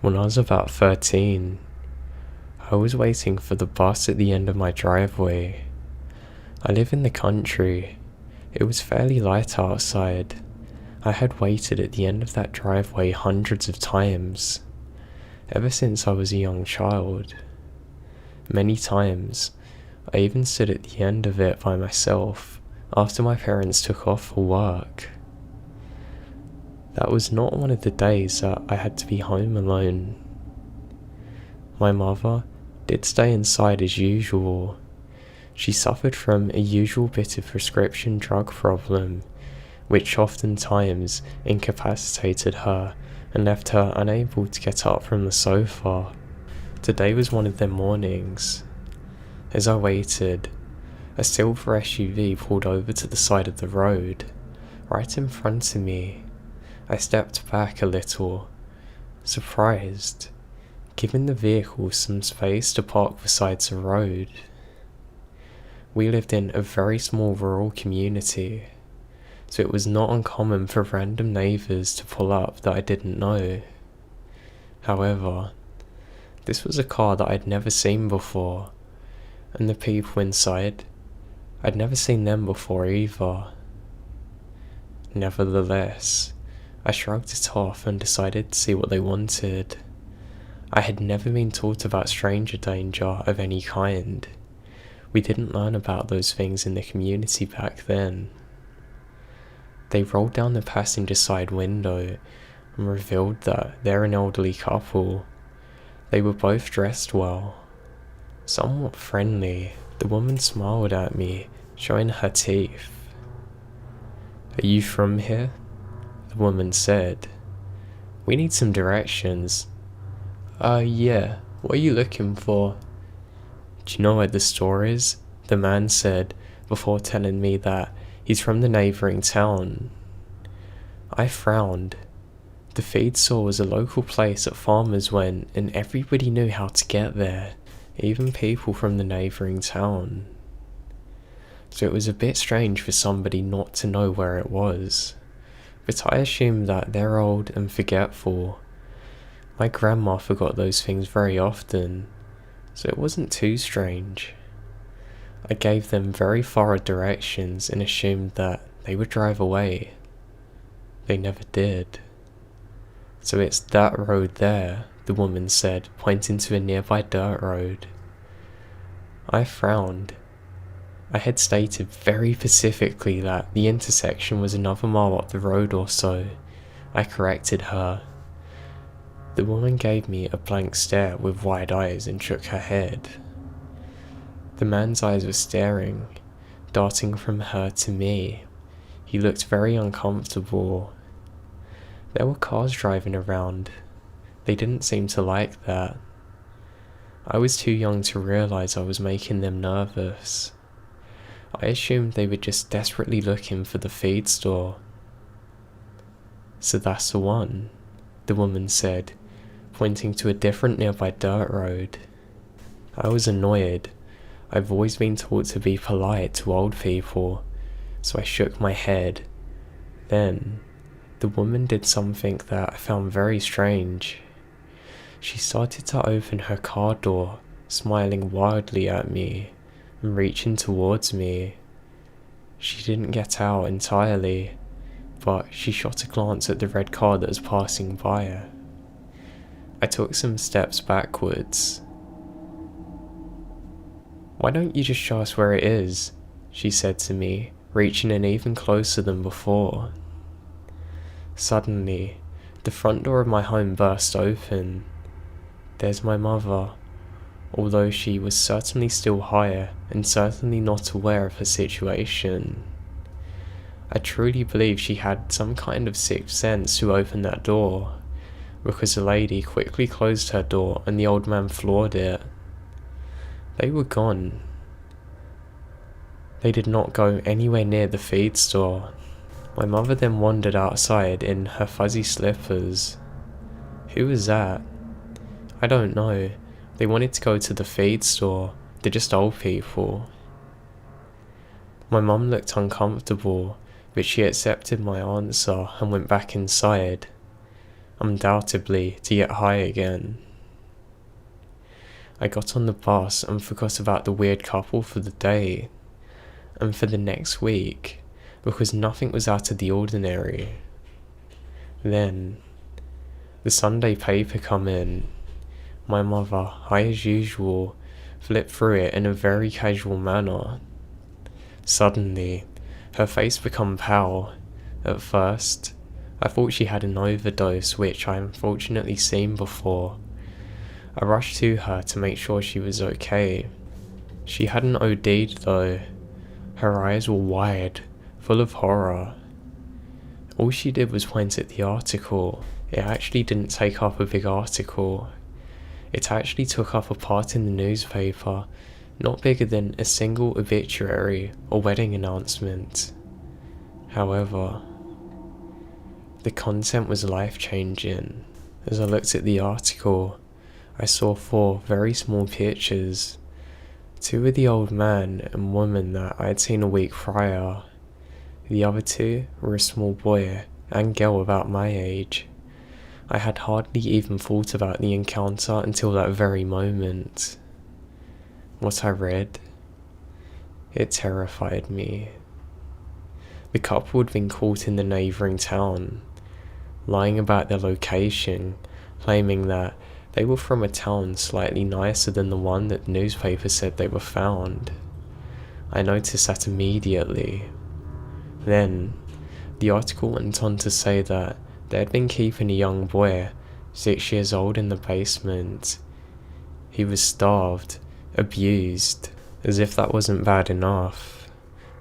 When I was about 13, I was waiting for the bus at the end of my driveway. I live in the country. It was fairly light outside. I had waited at the end of that driveway hundreds of times, ever since I was a young child. Many times, I even stood at the end of it by myself after my parents took off for work. That was not one of the days that I had to be home alone. My mother did stay inside as usual. She suffered from a usual bit of prescription drug problem, which oftentimes incapacitated her and left her unable to get up from the sofa. Today was one of them mornings. As I waited, a silver SUV pulled over to the side of the road, right in front of me. I stepped back a little, surprised, giving the vehicle some space to park beside the road. We lived in a very small rural community, so it was not uncommon for random neighbours to pull up that I didn't know. However, this was a car that I'd never seen before, and the people inside, I'd never seen them before either. Nevertheless, I shrugged it off and decided to see what they wanted. I had never been taught about stranger danger of any kind. We didn't learn about those things in the community back then. They rolled down the passenger side window and revealed that they're an elderly couple. They were both dressed well, somewhat friendly. The woman smiled at me, showing her teeth. "Are you from here?" the woman said. "We need some directions." Yeah, what are you looking for?" "Do you know where the store is?" the man said, before telling me that he's from the neighbouring town. I frowned. The feed store was a local place that farmers went, and everybody knew how to get there, even people from the neighbouring town. So it was a bit strange for somebody not to know where it was, but I assumed that they're old and forgetful. My grandma forgot those things very often, so it wasn't too strange. I gave them very thorough directions and assumed that they would drive away. They never did. "So it's that road there," the woman said, pointing to a nearby dirt road. I frowned. I had stated very specifically that the intersection was another mile up the road or so. I corrected her. The woman gave me a blank stare with wide eyes and shook her head. The man's eyes were staring, darting from her to me. He looked very uncomfortable. There were cars driving around. They didn't seem to like that. I was too young to realise I was making them nervous. I assumed they were just desperately looking for the feed store. "So that's the one," the woman said, pointing to a different nearby dirt road. I was annoyed. I've always been taught to be polite to old people, so I shook my head. Then, the woman did something that I found very strange. She started to open her car door, smiling wildly at me and reaching towards me. She didn't get out entirely, but she shot a glance at the red car that was passing by her. I took some steps backwards. "Why don't you just show us where it is?" she said to me, reaching in even closer than before. Suddenly, the front door of my home burst open. There's my mother, although she was certainly still higher and certainly not aware of her situation. I truly believe she had some kind of sixth sense to open that door, because the lady quickly closed her door and the old man floored it. They were gone. They did not go anywhere near the feed store. My mother then wandered outside in her fuzzy slippers. Who was that? I don't know. They wanted to go to the feed store. They're just old people. My mum looked uncomfortable, but she accepted my answer and went back inside. undoubtedly to get high again. I got on the bus and forgot about the weird couple for the day, and for the next week, because nothing was out of the ordinary. Then, the Sunday paper come in. My mother, high as usual, flipped through it in a very casual manner. Suddenly, her face became pale. At first, I thought she had an overdose, which I unfortunately seen before. I rushed to her to make sure she was okay. She hadn't OD'd though. Her eyes were wide, full of horror. All she did was point at the article. It actually didn't take up a big article. It actually took up a part in the newspaper, not bigger than a single obituary or wedding announcement. However, the content was life-changing. As I looked at the article, I saw 4 very small pictures. 2 were the old man and woman that I had seen a week prior. The other 2 were a small boy and girl about my age. I had hardly even thought about the encounter until that very moment. What I read, it terrified me. The couple had been caught in the neighbouring town, lying about their location, claiming that they were from a town slightly nicer than the one that the newspaper said they were found. I noticed that immediately. Then, the article went on to say that they had been keeping a young boy, 6 years old, in the basement. He was starved, abused. As if that wasn't bad enough,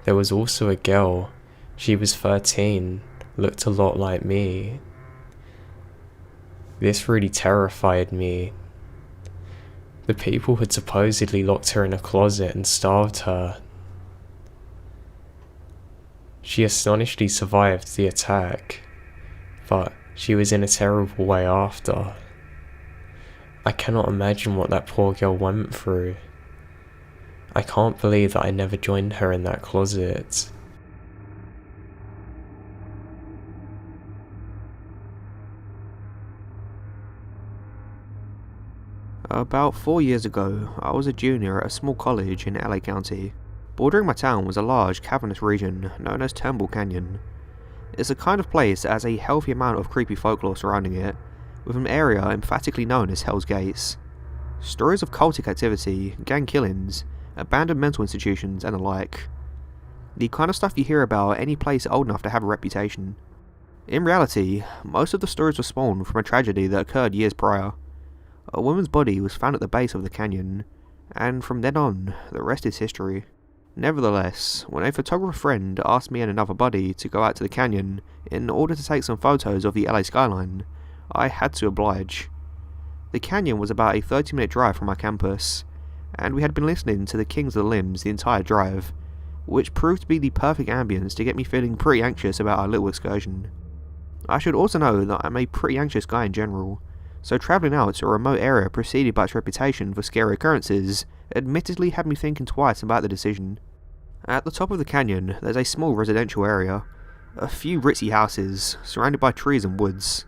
there was also a girl. She was 13, looked a lot like me. This really terrified me. The people had supposedly locked her in a closet and starved her. She astonishingly survived the attack, but she was in a terrible way after. I cannot imagine what that poor girl went through. I can't believe that I never joined her in that closet. About 4 years ago, I was a junior at a small college in LA County. Bordering my town was a large cavernous region known as Turnbull Canyon. It's a kind of place that has a healthy amount of creepy folklore surrounding it, with an area emphatically known as Hell's Gates. Stories of cultic activity, gang killings, abandoned mental institutions and the like. The kind of stuff you hear about any place old enough to have a reputation. In reality, most of the stories were spawned from a tragedy that occurred years prior. A woman's body was found at the base of the canyon, and from then on, the rest is history. Nevertheless, when a photographer friend asked me and another buddy to go out to the canyon in order to take some photos of the LA skyline, I had to oblige. The canyon was about a 30-minute drive from our campus, and we had been listening to the Kings of the Limbs the entire drive, which proved to be the perfect ambience to get me feeling pretty anxious about our little excursion. I should also know that I'm a pretty anxious guy in general, so travelling out to a remote area preceded by its reputation for scary occurrences admittedly had me thinking twice about the decision. At the top of the canyon, there's a small residential area, a few ritzy houses, surrounded by trees and woods.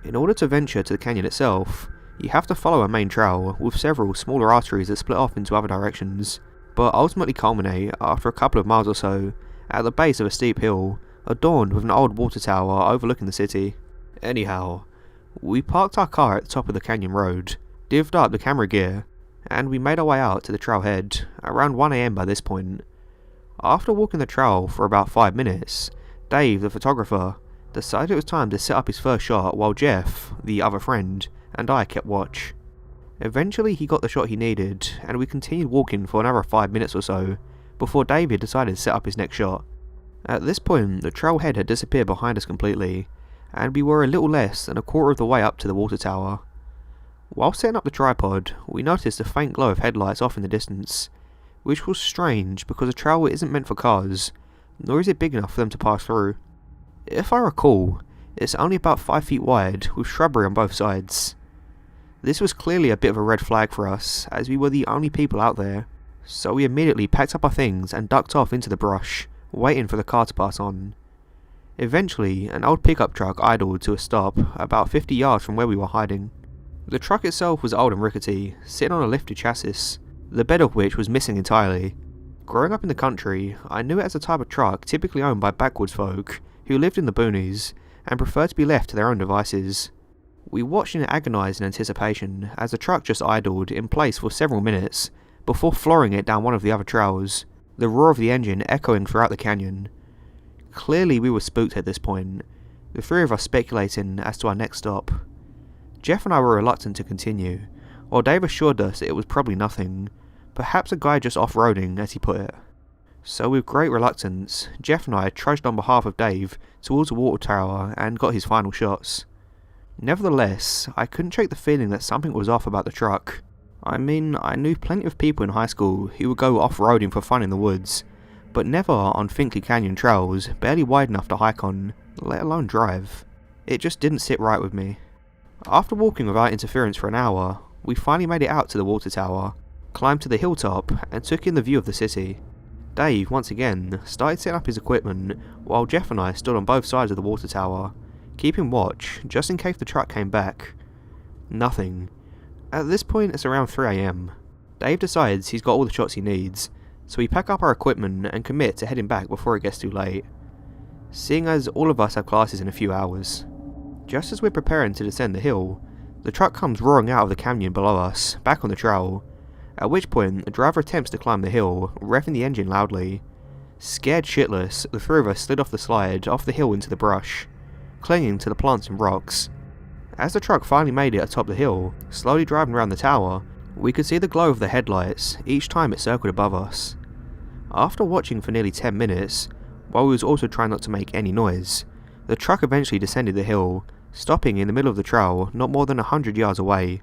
In order to venture to the canyon itself, you have to follow a main trail with several smaller arteries that split off into other directions, but ultimately culminate, after a couple of miles or so, at the base of a steep hill, adorned with an old water tower overlooking the city. Anyhow, we parked our car at the top of the canyon road, divvied up the camera gear, and we made our way out to the trailhead, around 1 AM by this point. After walking the trail for about 5 minutes, Dave, the photographer, decided it was time to set up his first shot while Jeff, the other friend, and I kept watch. Eventually he got the shot he needed, and we continued walking for another 5 minutes or so, before David decided to set up his next shot. At this point, the trailhead had disappeared behind us completely, and we were a little less than a quarter of the way up to the water tower. While setting up the tripod, we noticed a faint glow of headlights off in the distance, which was strange because a trail isn't meant for cars, nor is it big enough for them to pass through. If I recall, it's only about 5 feet wide, with shrubbery on both sides. This was clearly a bit of a red flag for us, as we were the only people out there, so we immediately packed up our things and ducked off into the brush, waiting for the car to pass on. Eventually, an old pickup truck idled to a stop about 50 yards from where we were hiding. The truck itself was old and rickety, sitting on a lifted chassis, the bed of which was missing entirely. Growing up in the country, I knew it as a type of truck typically owned by backwoods folk who lived in the boonies and preferred to be left to their own devices. We watched in agonised anticipation as the truck just idled in place for several minutes before flooring it down one of the other trails, the roar of the engine echoing throughout the canyon. Clearly we were spooked at this point, the three of us speculating as to our next stop. Jeff and I were reluctant to continue, while Dave assured us it was probably nothing, perhaps a guy just off-roading, as he put it. So with great reluctance, Jeff and I trudged on behalf of Dave towards the water tower and got his final shots. Nevertheless, I couldn't shake the feeling that something was off about the truck. I mean, I knew plenty of people in high school who would go off-roading for fun in the woods, but never on Finkley Canyon trails barely wide enough to hike on, let alone drive. It just didn't sit right with me. After walking without interference for an hour, we finally made it out to the water tower, climbed to the hilltop, and took in the view of the city. Dave, once again, started setting up his equipment, while Jeff and I stood on both sides of the water tower, keeping watch just in case the truck came back. Nothing. At this point it's around 3 AM. Dave decides he's got all the shots he needs, so we pack up our equipment and commit to heading back before it gets too late, seeing as all of us have classes in a few hours. Just as we're preparing to descend the hill, the truck comes roaring out of the canyon below us, back on the trail, at which point the driver attempts to climb the hill, revving the engine loudly. Scared shitless, the three of us slid off the slide off the hill into the brush, clinging to the plants and rocks. As the truck finally made it atop the hill, slowly driving around the tower, we could see the glow of the headlights each time it circled above us. After watching for nearly 10 minutes, while we was also trying not to make any noise, the truck eventually descended the hill, stopping in the middle of the trail not more than 100 yards away.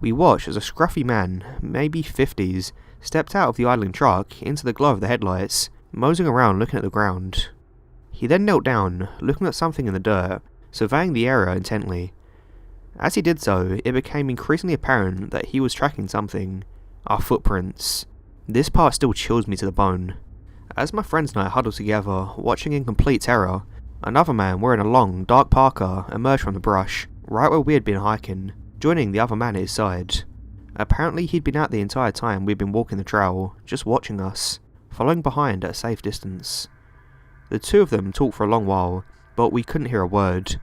We watched as a scruffy man, maybe 50s, stepped out of the idling truck into the glow of the headlights, moseying around looking at the ground. He then knelt down, looking at something in the dirt, surveying the area intently. As he did so, it became increasingly apparent that he was tracking something. Our footprints. This part still chills me to the bone. As my friends and I huddled together, watching in complete terror, another man wearing a long, dark parka emerged from the brush, right where we had been hiking, joining the other man at his side. Apparently he'd been out the entire time we'd been walking the trail, just watching us, following behind at a safe distance. The two of them talked for a long while, but we couldn't hear a word.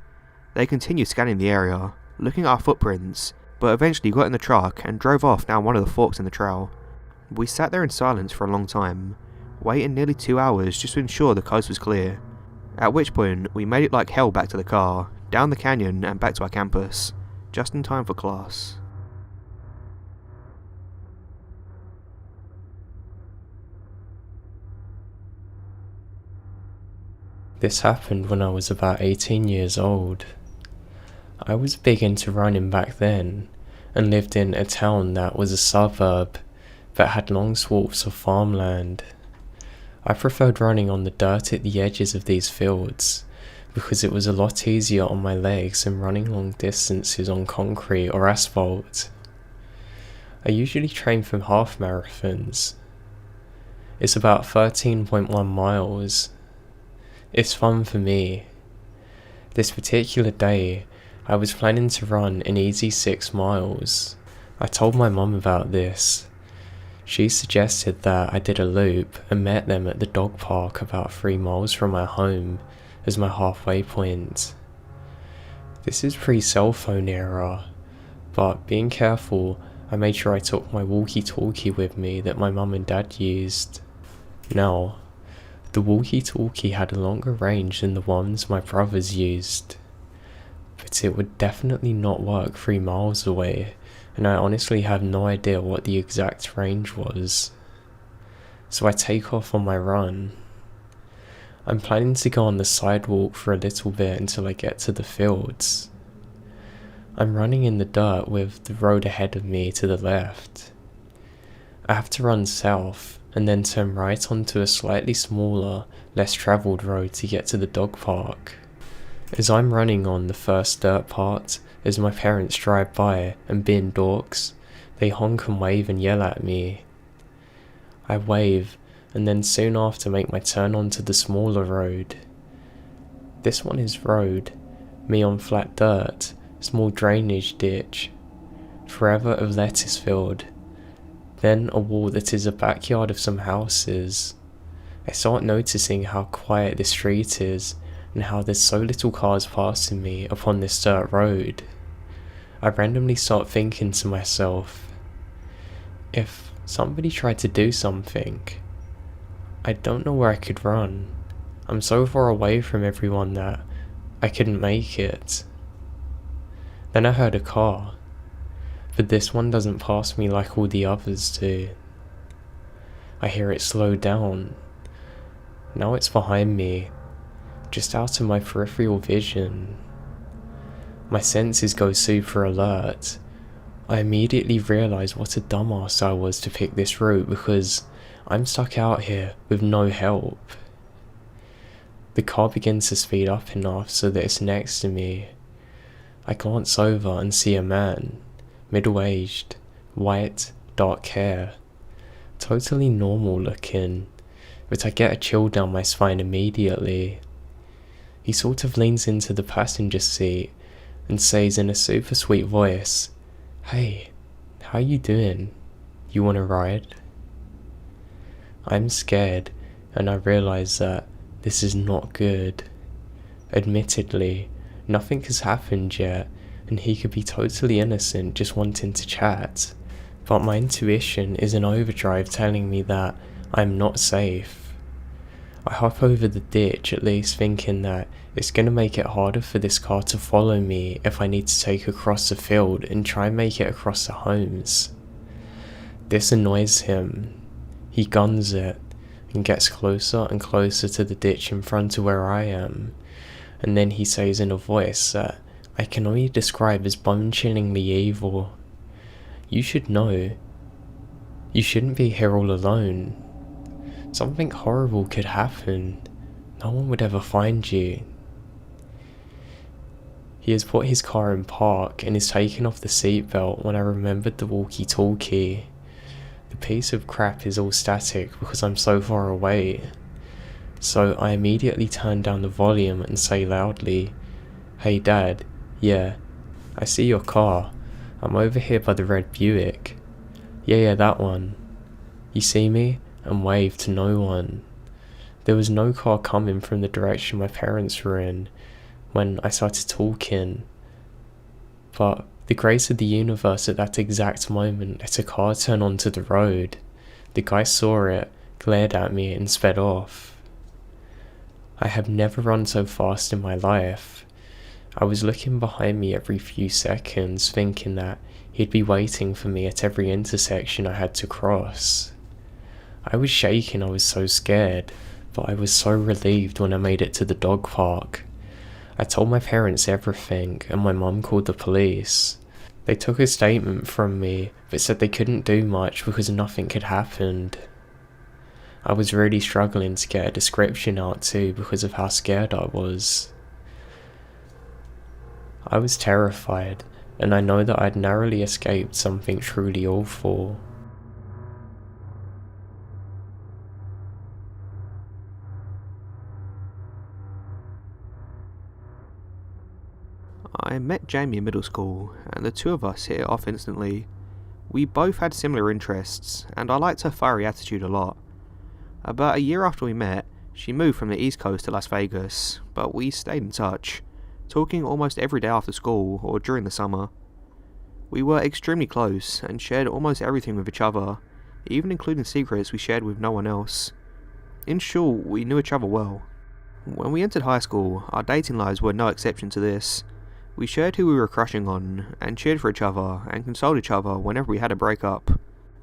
They continued scanning the area, looking at our footprints, but eventually got in the truck and drove off down one of the forks in the trail. We sat there in silence for a long time, waiting nearly 2 hours just to ensure the coast was clear, at which point we made it like hell back to the car, down the canyon and back to our campus, just in time for class. This happened when I was about 18 years old. I was big into running back then, and lived in a town that was a suburb, but had long swaths of farmland. I preferred running on the dirt at the edges of these fields, because it was a lot easier on my legs than running long distances on concrete or asphalt. I usually train for half marathons. It's about 13.1 miles. It's fun for me. This particular day, I was planning to run an easy 6 miles. I told my mum about this. She suggested that I did a loop and met them at the dog park about 3 miles from my home as my halfway point. This is pre-cell phone era, but being careful, I made sure I took my walkie-talkie with me that my mum and dad used. Now, the walkie-talkie had a longer range than the ones my brothers used, but it would definitely not work 3 miles away, and I honestly have no idea what the exact range was. So I take off on my run. I'm planning to go on the sidewalk for a little bit until I get to the fields. I'm running in the dirt with the road ahead of me to the left. I have to run south and then turn right onto a slightly smaller, less travelled road to get to the dog park. As I'm running on the first dirt part, as my parents drive by and being dorks, they honk and wave and yell at me. I wave and then soon after make my turn onto the smaller road. This one is road, me on flat dirt, small drainage ditch, forever of lettuce field, then a wall that is a backyard of some houses. I start noticing how quiet this street is and how there's so little cars passing me upon this dirt road. I randomly start thinking to myself, if somebody tried to do something, I don't know where I could run. I'm so far away from everyone that I couldn't make it. Then I heard a car, but this one doesn't pass me like all the others do. I hear it slow down. Now it's behind me, just out of my peripheral vision. My senses go super alert. I immediately realise what a dumbass I was to pick this route because I'm stuck out here with no help. The car begins to speed up enough so that it's next to me. I glance over and see a man, middle-aged, white, dark hair, totally normal looking, but I get a chill down my spine immediately. He sort of leans into the passenger seat and says in a super sweet voice, "Hey, how you doing? You wanna ride?" I'm scared and I realise that this is not good. Admittedly, nothing has happened yet and he could be totally innocent just wanting to chat, but my intuition is in overdrive telling me that I'm not safe. I hop over the ditch at least thinking that it's going to make it harder for this car to follow me if I need to take across the field and try and make it across the homes. This annoys him. He guns it and gets closer and closer to the ditch in front of where I am, and then he says in a voice that I can only describe as bone-chillingly evil, "You should know. You shouldn't be here all alone. Something horrible could happen. No one would ever find you." He has put his car in park and is taking off the seatbelt when I remembered the walkie-talkie. The piece of crap is all static because I'm so far away. So I immediately turn down the volume and say loudly, "Hey Dad, yeah, I see your car. I'm over here by the red Buick. Yeah, that one. You see me?" And wave to no one. There was no car coming from the direction my parents were in when I started talking, but the grace of the universe at that exact moment let a car turn onto the road. The guy saw it, glared at me and sped off. I have never run so fast in my life. I was looking behind me every few seconds thinking that he'd be waiting for me at every intersection I had to cross. I was shaking, I was so scared, but I was so relieved when I made it to the dog park. I told my parents everything and my mum called the police. They took a statement from me but said they couldn't do much because nothing had happened. I was really struggling to get a description out too because of how scared I was. I was terrified and I know that I'd narrowly escaped something truly awful. I met Jamie in middle school, and the two of us hit it off instantly. We both had similar interests, and I liked her fiery attitude a lot. About a year after we met, she moved from the East Coast to Las Vegas, but we stayed in touch, talking almost every day after school or during the summer. We were extremely close and shared almost everything with each other, even including secrets we shared with no one else. In short, we knew each other well. When we entered high school, our dating lives were no exception to this. We shared who we were crushing on, and cheered for each other, and consoled each other whenever we had a breakup.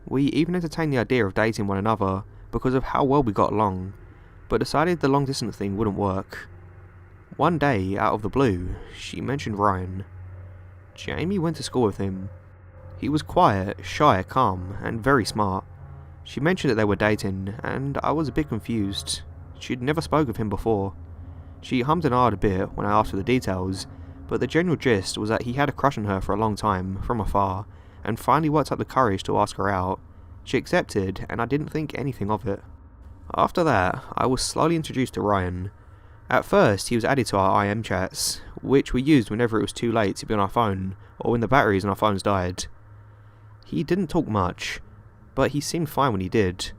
We even entertained the idea of dating one another because of how well we got along, but decided the long distance thing wouldn't work. One day, out of the blue, she mentioned Ryan. Jamie went to school with him. He was quiet, shy, calm, and very smart. She mentioned that they were dating, and I was a bit confused. She'd never spoke of him before. She hummed and ahed a bit when I asked for the details, but the general gist was that he had a crush on her for a long time, from afar, and finally worked up the courage to ask her out. She accepted, and I didn't think anything of it. After that, I was slowly introduced to Ryan. At first, he was added to our IM chats, which we used whenever it was too late to be on our phone, or when the batteries on our phones died. He didn't talk much, but he seemed fine when he did.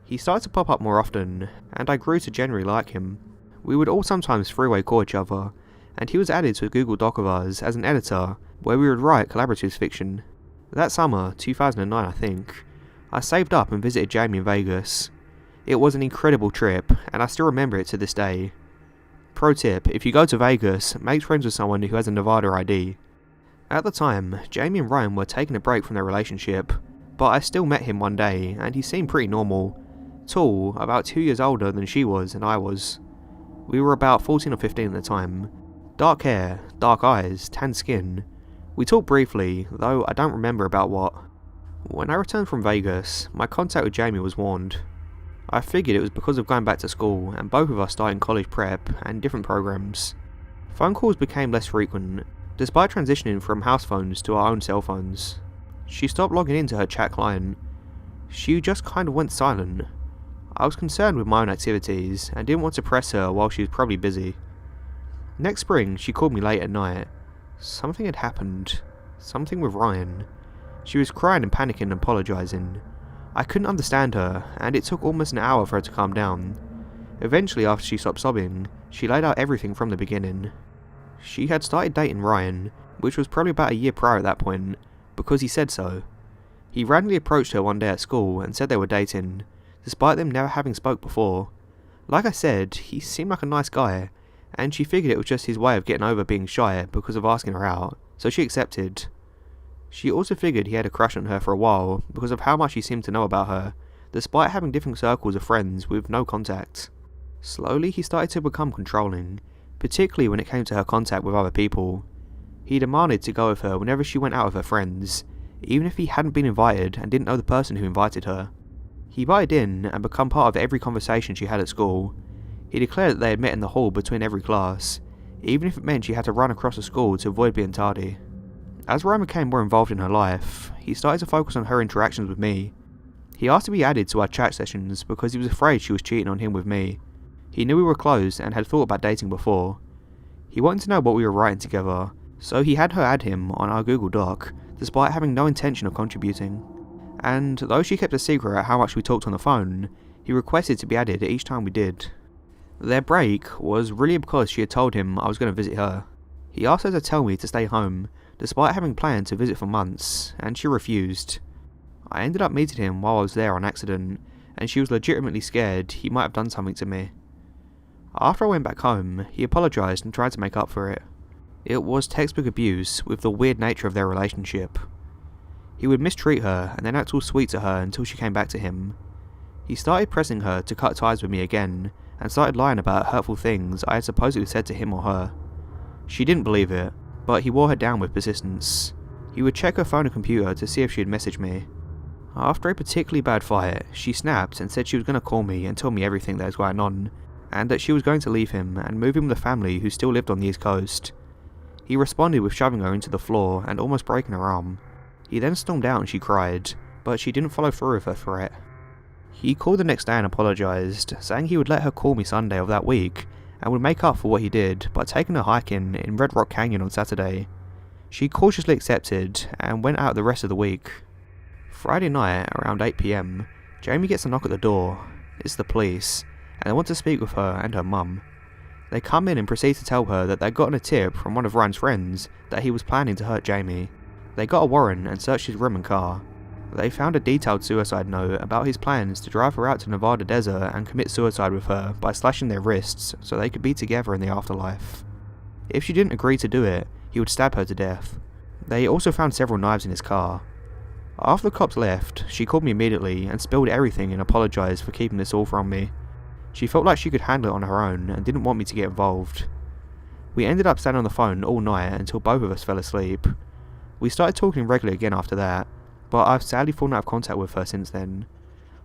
He started to pop up more often, and I grew to generally like him. We would all sometimes three-way call each other, and he was added to a Google Doc of ours as an editor, where we would write collaborative fiction. That summer, 2009 I think, I saved up and visited Jamie in Vegas. It was an incredible trip, and I still remember it to this day. Pro tip, if you go to Vegas, make friends with someone who has a Nevada ID. At the time, Jamie and Ryan were taking a break from their relationship, but I still met him one day, and he seemed pretty normal. Tall, about 2 years older than she was and I was. We were about 14 or 15 at the time. Dark hair, dark eyes, tan skin. We talked briefly, though I don't remember about what. When I returned from Vegas, my contact with Jamie was warned. I figured it was because of going back to school and both of us starting college prep and different programs. Phone calls became less frequent, despite transitioning from house phones to our own cell phones. She stopped logging into her chat client. She just kind of went silent. I was concerned with my own activities and didn't want to press her while she was probably busy. Next spring, she called me late at night. Something had happened. Something with Ryan. She was crying and panicking and apologising. I couldn't understand her, and it took almost an hour for her to calm down. Eventually, after she stopped sobbing, she laid out everything from the beginning. She had started dating Ryan, which was probably about a year prior at that point, because he said so. He randomly approached her one day at school and said they were dating, despite them never having spoke before. Like I said, he seemed like a nice guy, and she figured it was just his way of getting over being shy because of asking her out, so she accepted. She also figured he had a crush on her for a while because of how much he seemed to know about her, despite having different circles of friends with no contact. Slowly he started to become controlling, particularly when it came to her contact with other people. He demanded to go with her whenever she went out with her friends, even if he hadn't been invited and didn't know the person who invited her. He butted in and became part of every conversation she had at school. He declared that they had met in the hall between every class, even if it meant she had to run across the school to avoid being tardy. As Ryan became more involved in her life, he started to focus on her interactions with me. He asked to be added to our chat sessions because he was afraid she was cheating on him with me. He knew we were close and had thought about dating before. He wanted to know what we were writing together, so he had her add him on our Google Doc, despite having no intention of contributing. And though she kept a secret at how much we talked on the phone, he requested to be added each time we did. Their break was really because she had told him I was going to visit her. He asked her to tell me to stay home, despite having planned to visit for months, and she refused. I ended up meeting him while I was there on accident, and she was legitimately scared he might have done something to me. After I went back home, he apologised and tried to make up for it. It was textbook abuse with the weird nature of their relationship. He would mistreat her and then act all sweet to her until she came back to him. He started pressing her to cut ties with me again, and started lying about hurtful things I had supposedly said to him or her. She didn't believe it, but he wore her down with persistence. He would check her phone and computer to see if she had messaged me. After a particularly bad fight, she snapped and said she was going to call me and tell me everything that was going on, and that she was going to leave him and move in with a family who still lived on the East Coast. He responded with shoving her into the floor and almost breaking her arm. He then stormed out and she cried, but she didn't follow through with her threat. He called the next day and apologised, saying he would let her call me Sunday of that week, and would make up for what he did by taking her hiking in Red Rock Canyon on Saturday. She cautiously accepted, and went out the rest of the week. Friday night, around 8 PM, Jamie gets a knock at the door. It's the police, and they want to speak with her and her mum. They come in and proceed to tell her that they'd gotten a tip from one of Ryan's friends that he was planning to hurt Jamie. They got a warrant and searched his room and car. They found a detailed suicide note about his plans to drive her out to Nevada desert and commit suicide with her by slashing their wrists so they could be together in the afterlife. If she didn't agree to do it, he would stab her to death. They also found several knives in his car. After the cops left, she called me immediately and spilled everything and apologised for keeping this all from me. She felt like she could handle it on her own and didn't want me to get involved. We ended up staying on the phone all night until both of us fell asleep. We started talking regularly again after that, but I've sadly fallen out of contact with her since then.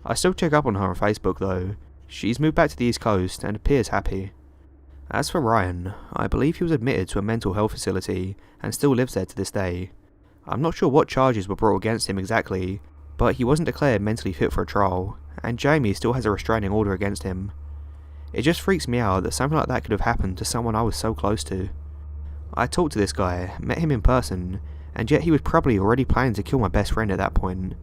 I still check up on her on Facebook though. She's moved back to the East Coast and appears happy. As for Ryan, I believe he was admitted to a mental health facility and still lives there to this day. I'm not sure what charges were brought against him exactly, but he wasn't declared mentally fit for a trial, and Jamie still has a restraining order against him. It just freaks me out that something like that could have happened to someone I was so close to. I talked to this guy, met him in person, and yet he was probably already planning to kill my best friend at that point.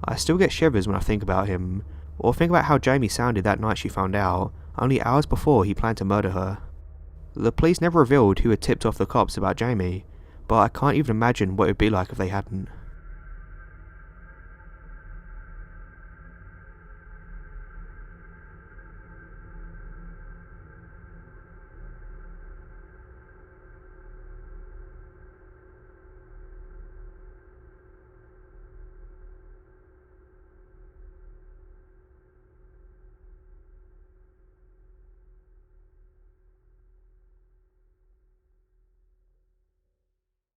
I still get shivers when I think about him, or think about how Jamie sounded that night she found out, only hours before he planned to murder her. The police never revealed who had tipped off the cops about Jamie, but I can't even imagine what it would be like if they hadn't.